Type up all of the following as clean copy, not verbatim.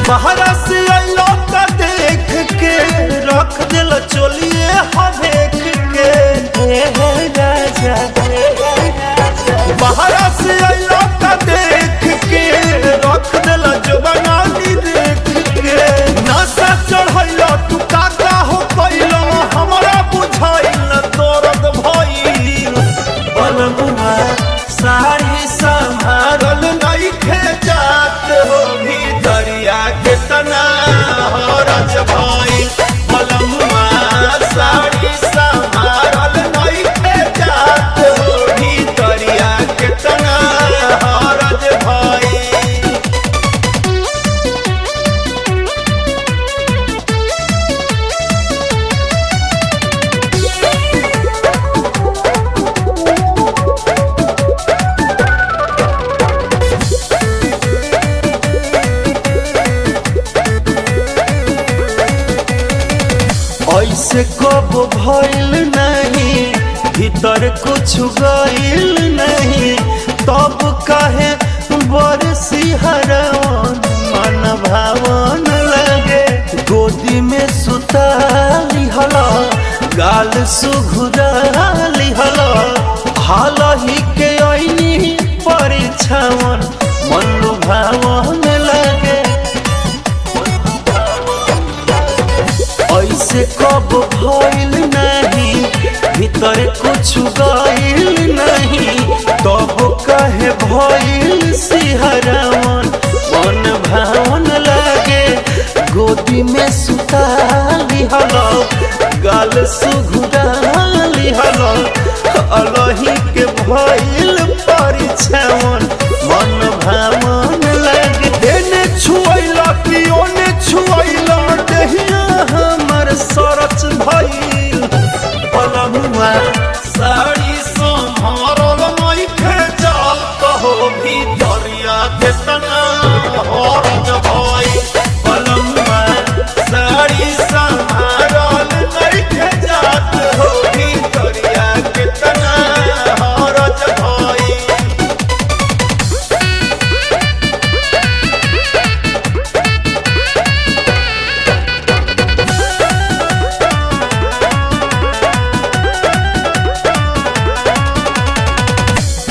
बहरा से अइलो त देख के रख दिल चोलिए हवेक के हे राजा बहरा से अइलो त देख के रख दिल जवानी देख के नशा चढ़ैलो तू काका हो पैलो हमरा बुझाइल दर्द भइल बनमुआ साड़ी संभारल नइखे जात हो भीतरिया के तना हरज भइल बनमुआ साड़ी संभारल नइखे जात हो भीतरिया के तना हरज भइल। ऐसे कब भइल नहीं भीतर कुछ गइल नहीं तब काहे बरसी हरवन मन भावन लगे गोदी में सुता लिहल गाल सुघुरा लिहल हाल ही के ऐनी परीक्षावन मन लुभावन लगे ऐसे कब भइल नहीं भीतर कुछ गइल नहीं तब कहे भइल सिहरवन मन भावन लगे गोदी में सुता लिहल गाल सुघुरा लिहल अलही के भइल परीक्षावन मन भावन लगे देने छुअला कि ओने छुअला देहिया हमर सरच भइल बनमुआ साड़ी संभारल नइखे जात कहो भीतरिया के तना हरज भइल बनमुआ साड़ी संभारल नइखे जात हो भीतरिया के तना हरज भइल।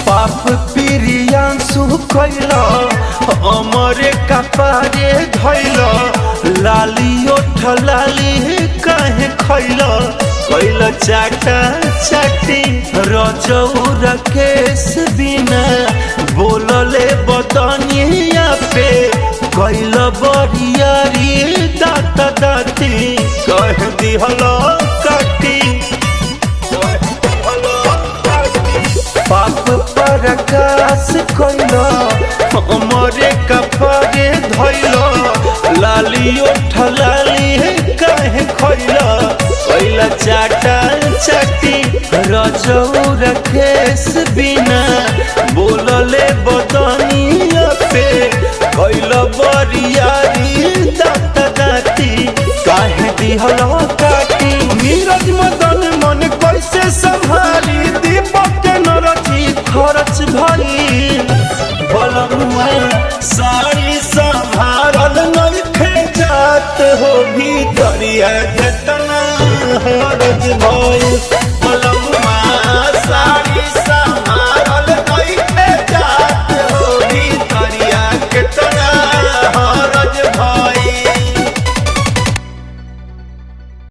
पाप प्रियांशु कैल अमरे कपारे धैल लाली ओठ लाली कहे खैल कैल चाटा चाटी रजौर केस बिना बोलले बदनिया पे कैल बरियारी दात दाती कह दिहल काटी पाप प्रकाश कैल हमरे कपड़े धैल लाली ओठ लाली कहे खैल कैल चाटा चाटी रजौर केस बिना बोलले बदनिया पे कैल बरियारी दात दाती काहे दिहल काटी नीरज मदन मन कैसे संभाली दीपक के नरची खरच भइल बनमुआ साड़ी संभारल नइखे जात हो भीतरिया के तना हरज भइल।